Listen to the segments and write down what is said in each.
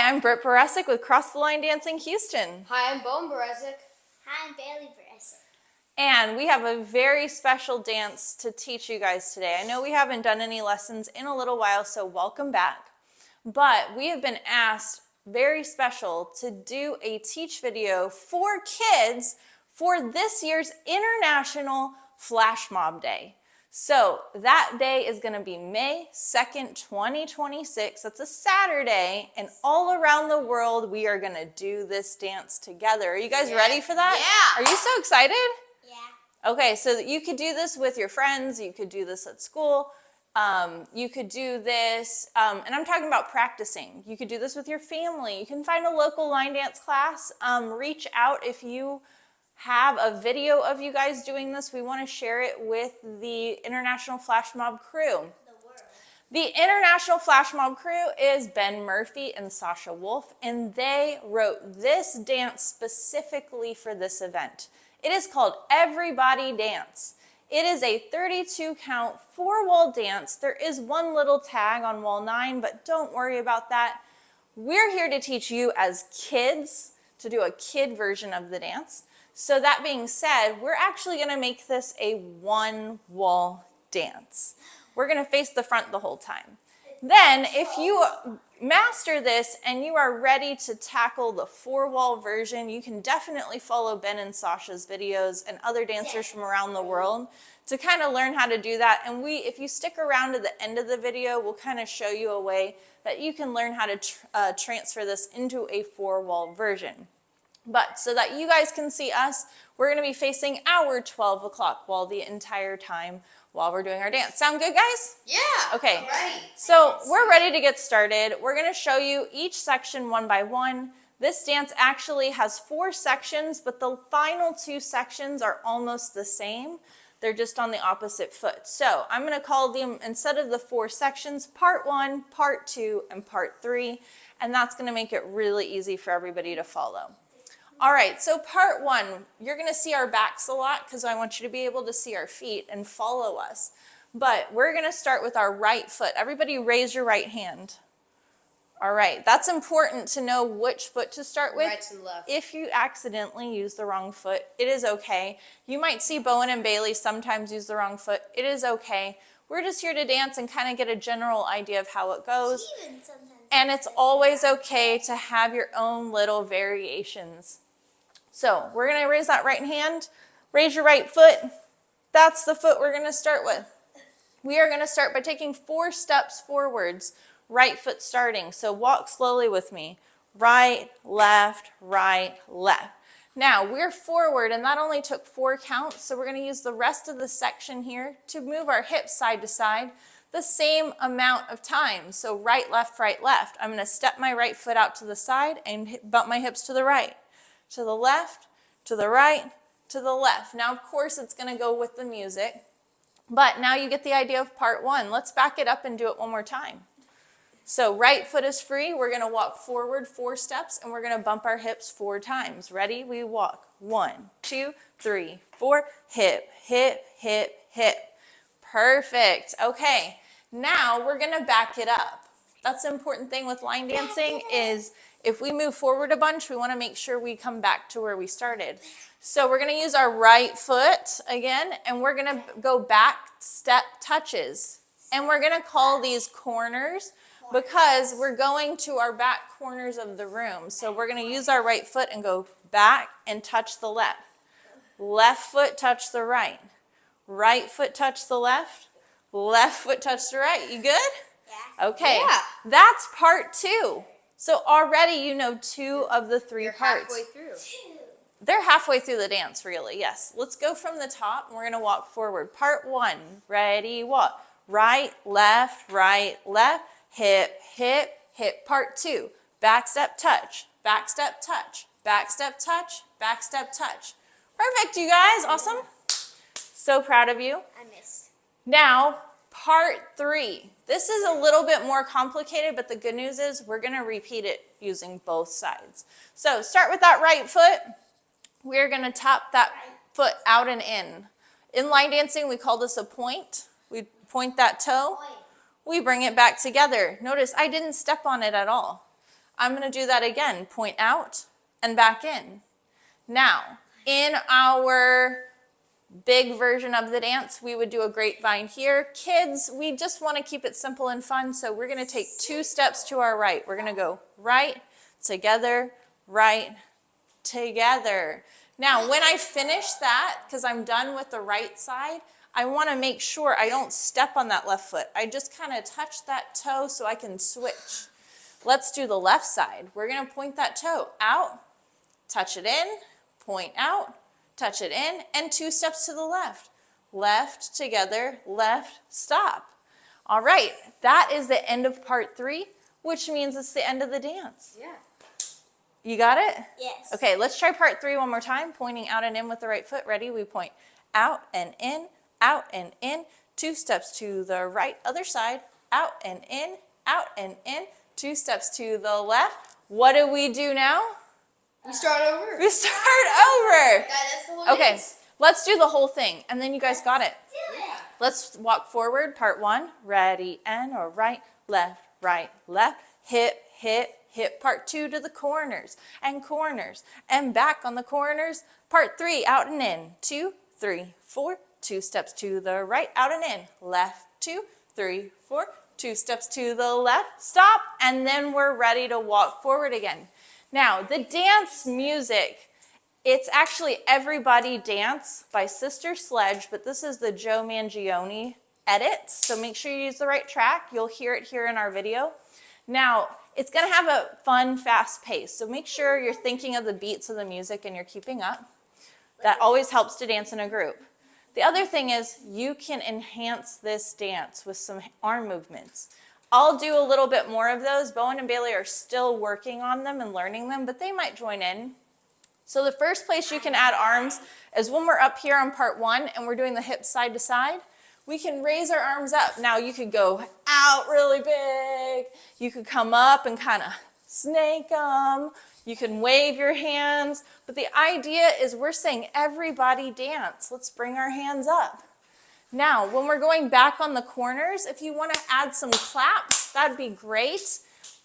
Hi, I'm Britt Beresik with Cross the Line Dancing Houston. Hi, I'm Beresik. Hi, I'm Beresik. And we have a very special dance to teach you guys today. I know we haven't done any lessons in a little while, so welcome back. But we have been asked, very special, to do a teach video for kids for this year's International Flashmob Day. So that day is going to be May 2nd, 2026. That's a Saturday, and all around the world we are going to do this dance together. Are you guys ready for that? Yeah. Are you so excited? Yeah. Okay, so you could do this with your friends, you could do this at school, you could do this, and I'm talking about practicing. You could do this with your family. You can find a local line dance class. Reach out if you have a video of you guys doing this. We want to share it with the International Flashmob crew. The International Flashmob crew is Ben Murphy and Sascha Wolf, and they wrote this dance specifically for this event. It is called Everybody Dance. It is a 32 count, 4-wall dance. There is one little tag on wall 9, but don't worry about that. We're here to teach you as kids to do a kid version of the dance. So that being said, we're actually going to make this a 1-wall dance. We're going to face the front the whole time. Then if you master this and you are ready to tackle the 4-wall version, you can definitely follow Ben and Sascha's videos and other dancers from around the world to kind of learn how to do that. And if you stick around to the end of the video, we'll kind of show you a way that you can learn how to transfer this into a 4-wall version. But so that you guys can see us, we're going to be facing our 12 o'clock wall the entire time while we're doing our dance. Sound good, guys? Yeah. Okay. I'm ready. So we're ready to get started. We're going to show you each section one by one. This dance actually has 4 sections, but the final 2 sections are almost the same. They're just on the opposite foot. So I'm going to call them, instead of the 4 sections, part 1, part 2, and part 3. And that's going to make it really easy for everybody to follow. All right, so part 1, you're going to see our backs a lot because I want you to be able to see our feet and follow us. But we're going to start with our right foot. Everybody raise your right hand. All right, that's important to know which foot to start with. Right and left. If you accidentally use the wrong foot, it is okay. You might see Bowen and Bailey sometimes use the wrong foot. It is okay. We're just here to dance and kind of get a general idea of how it goes. And it's always okay to have your own little variations. So we're going to raise that right hand. Raise your right foot. That's the foot we're going to start with. We are going to start by taking 4 steps forwards, right foot starting. So walk slowly with me. Right, left, right, left. Now we're forward, and that only took 4 counts. So we're going to use the rest of the section here to move our hips side to side the same amount of times. So right, left, right, left. I'm going to step my right foot out to the side and bump my hips to the right. To the left, to the right, to the left. Now, of course, it's going to go with the music, but now you get the idea of part 1. Let's back it up and do it one more time. So right foot is free. We're going to walk forward 4 steps, and we're going to bump our hips 4 times. Ready? We walk. 1, 2, 3, 4. Hip, hip, hip, hip. Perfect. Okay. Now we're going to back it up. That's the important thing with line dancing is if we move forward a bunch, we want to make sure we come back to where we started. So we're going to use our right foot again, and we're going to go back step touches. And we're going to call these corners because we're going to our back corners of the room. So we're going to use our right foot and go back and touch the left. Left foot touch the right. Right foot touch the left. Left foot touch the right. You good? Yeah. Okay. Yeah. That's part 2. So already you know 2 of the 3 parts. Halfway through. They're halfway through the dance, really, yes. Let's go from the top, and we're going to walk forward. Part 1, ready, walk. Right, left, hip, hip, hip. Part 2, back step, touch, back step, touch, back step, touch, back step, touch. Perfect, you guys, awesome. So proud of you. I missed. Now, part 3. This is a little bit more complicated, but the good news is we're going to repeat it using both sides. So start with that right foot. We're going to tap that foot out and in. In line dancing, we call this a point. We point that toe. We bring it back together. Notice I didn't step on it at all. I'm going to do that again. Point out and back in. Now, in our big version of the dance, we would do a grapevine here. Kids, we just want to keep it simple and fun, so we're going to take 2 steps to our right. We're going to go right, together, right, together. Now, when I finish that, because I'm done with the right side, I want to make sure I don't step on that left foot. I just kind of touch that toe so I can switch. Let's do the left side. We're going to point that toe out, touch it in, point out, touch it in, and 2 steps to the left. Left, together, left, stop. All right, that is the end of part 3, which means it's the end of the dance. Yeah. You got it? Yes. Okay, let's try part 3 one more time, pointing out and in with the right foot. Ready? We point out and in, 2 steps to the right, other side, out and in, 2 steps to the left. What do we do now? We start over. We start over. Yeah, that's the whole Okay, dance. let's do the whole thing, and then you guys got it. Do it. Yeah. Let's walk forward, part 1. Ready, and or right, left, hip, hip, hip. Part 2 to the corners, and back on the corners. Part 3, out and in. 2, 3, 4. 2 steps to the right, out and in. Left, 2, 3, 4. 2 steps to the left, stop, and then we're ready to walk forward again. Now, the dance music, it's actually Everybody Dance by Sister Sledge, but this is the Joe Mangione edit, so make sure you use the right track. You'll hear it here in our video. Now, it's going to have a fun, fast pace, so make sure you're thinking of the beats of the music and you're keeping up. That always helps to dance in a group. The other thing is you can enhance this dance with some arm movements. I'll do a little bit more of those. Bowen and Bailey are still working on them and learning them, but they might join in. So the first place you can add arms is when we're up here on part 1 and we're doing the hips side to side. We can raise our arms up. Now you could go out really big. You could come up and kind of snake them. You can wave your hands. But the idea is we're saying everybody dance. Let's bring our hands up. Now, when we're going back on the corners, if you want to add some claps, that'd be great.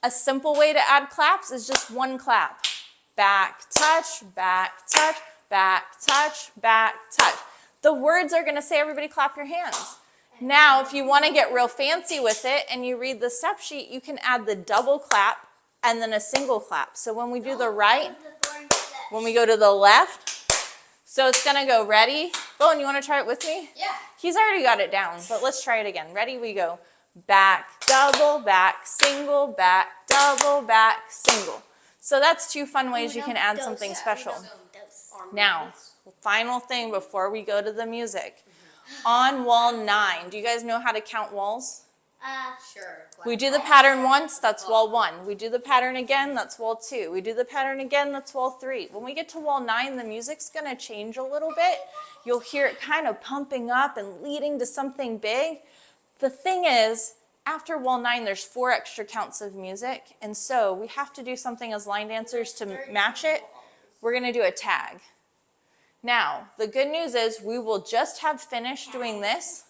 A simple way to add claps is just 1 clap. Back, touch, back, touch, back, touch, back, touch. The words are going to say everybody clap your hands. Now, if you want to get real fancy with it and you read the step sheet, you can add the double clap and then a single clap. So when we do the right, when we go to the left, so it's going to go ready. Bowen, you want to try it with me? Yeah. He's already got it down, but let's try it again. Ready? We go back, double, back, single, back, double, back, single. So that's 2 fun ways you can add something special. Now, final thing before we go to the music. On wall 9, do you guys know how to count walls? Sure. We do the pattern once, that's wall 1. We do the pattern again, that's wall 2. We do the pattern again, that's wall 3. When we get to wall 9, the music's going to change a little bit. You'll hear it kind of pumping up and leading to something big. The thing is, after wall 9, there's 4 extra counts of music, and so we have to do something as line dancers to match it. We're going to do a tag. Now, the good news is we will just have finished doing this,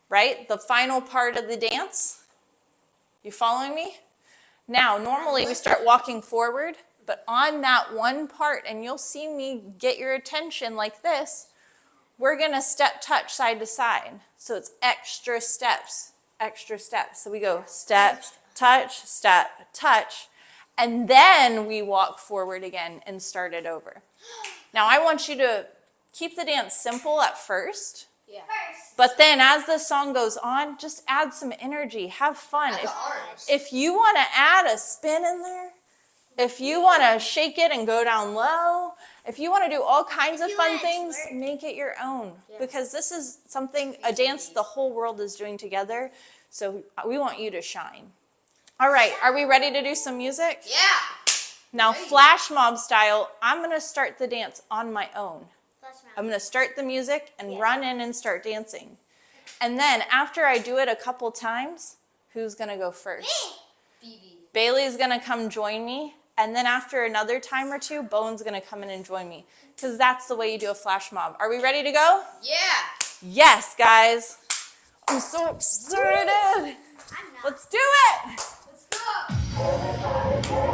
right? The final part of the dance. You following me? Now, normally we start walking forward, but on that one part, and you'll see me get your attention like this, we're going to step touch side to side. So it's extra steps, extra steps. So we go step, touch, and then we walk forward again and start it over. Now, I want you to keep the dance simple at first. Yeah. But then as the song goes on, just add some energy, have fun. If you want to add a spin in there, if you want to shake it and go down low, if you want to do all kinds of fun things, make it your own. Because this is something, a dance the whole world is doing together. So we want you to shine. All right, are we ready to do some music? Yeah. Now, Flashmob style, I'm going to start the dance on my own. I'm going to start the music and run in and start dancing. And then after I do it a couple times, who's going to go first? Phoebe. Bailey's going to come join me. And then after another time or 2, Bowen's going to come in and join me. Because that's the way you do a flash mob. Are we ready to go? Yeah. Yes, guys. I'm so excited. I'm not. Let's do it. Let's go.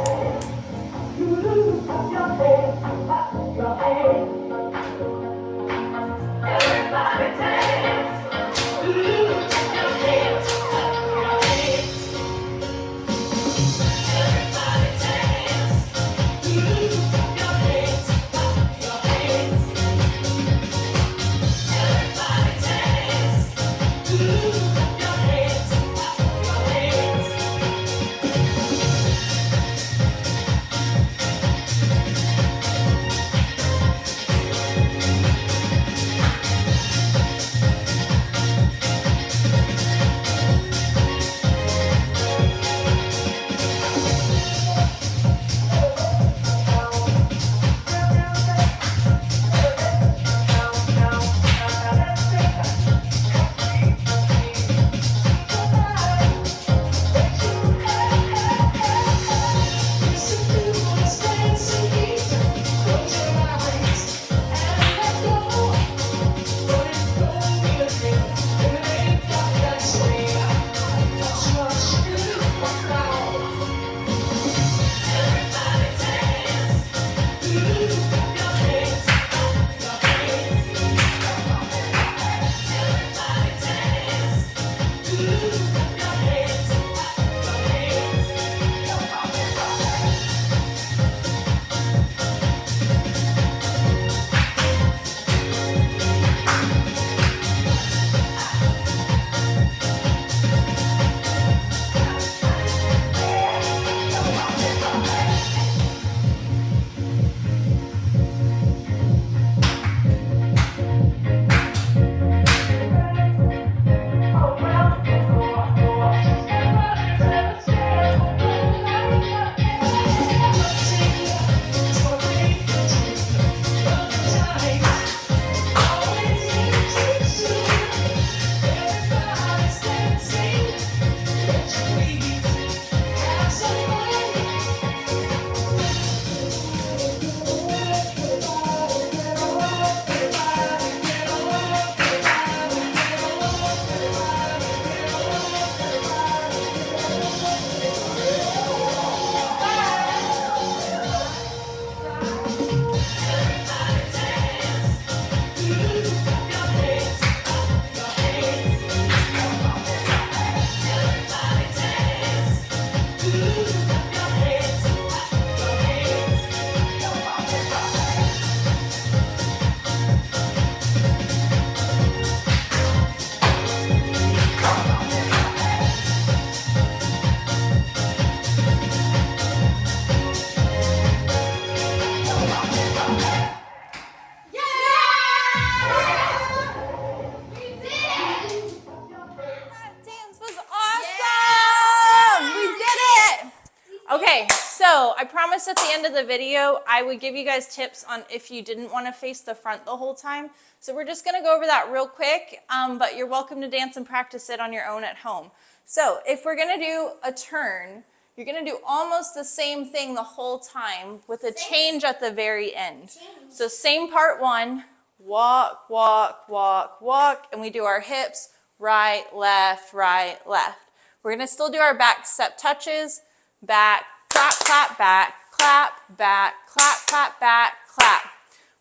Okay, so I promised at the end of the video I would give you guys tips on if you didn't want to face the front the whole time. So we're just going to go over that real quick, but you're welcome to dance and practice it on your own at home. So if we're going to do a turn, you're going to do almost the same thing the whole time with a change at the very end. So same part one, walk, walk, walk, walk, and we do our hips, right, left, right, left. We're going to still do our back step touches, back, clap, clap, back, clap, back, clap, clap, back, clap.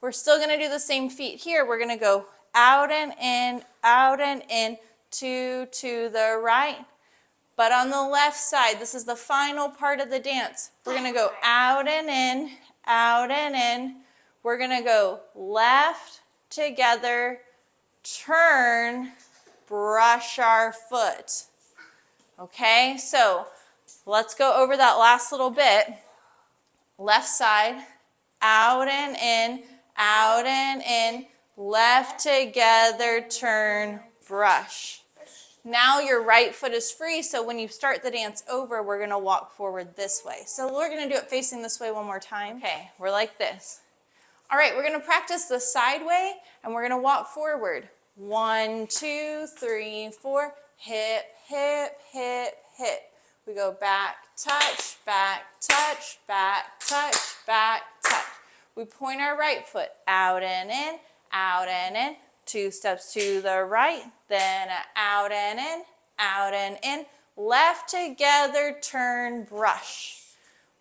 We're still going to do the same feet here. We're going to go out and in, to the right. But on the left side, this is the final part of the dance. We're going to go out and in, out and in. We're going to go left, together, turn, brush our foot. Okay, so let's go over that last little bit. Left side, out and in, left, together, turn, brush. Now your right foot is free, so when you start the dance over, we're going to walk forward this way. So we're going to do it facing this way one more time. Okay, we're like this. All right, we're going to practice the side way, and we're going to walk forward. 1, 2, 3, 4, hip, hip, hip, hip. We go back, touch, back, touch, back, touch, back, touch. We point our right foot out and in, 2 steps to the right, then out and in, left, together, turn, brush.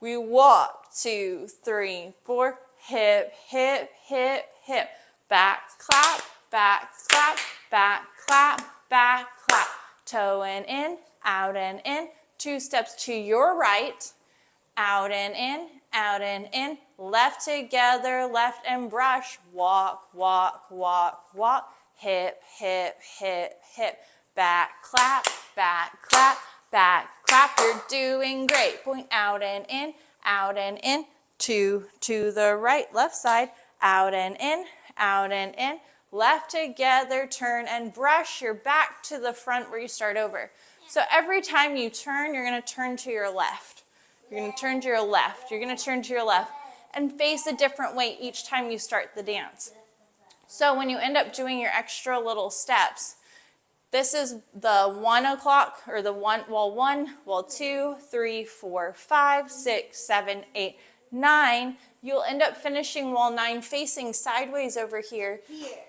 We walk, 2, 3, 4, hip, hip, hip, hip. Back, clap, back, clap, back, clap, back, clap. Toe and in, 2 steps to your right, out and in, left, together, left, and brush. Walk, walk, walk, walk. Hip, hip, hip, hip. Back, clap, back, clap, back, clap. You're doing great. Point out and in, to the right, left side, out and in, left, together, turn, and brush your back to the front where you start over. So every time you turn, you're going to turn to your left. You're going to turn to your left. You're going to turn to your left and face a different way each time you start the dance. So when you end up doing your extra little steps, this is the 1 o'clock, or the 2, 3, 4, 5, 6, 7, 8, 9. You'll end up finishing wall 9 facing sideways over here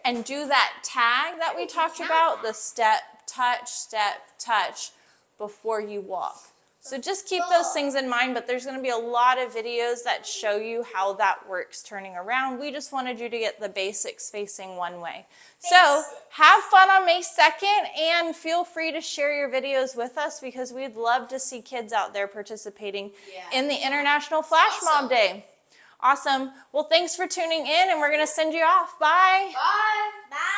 and do that tag that we talked about, the step, touch before you walk. So just keep those things in mind, but there's going to be a lot of videos that show you how that works turning around. We just wanted you to get the basics facing one way. So have fun on May 2nd, and feel free to share your videos with us because we'd love to see kids out there participating in the International Flashmob Day. Awesome. Well, thanks for tuning in, and we're going to send you off. Bye. Bye. Bye.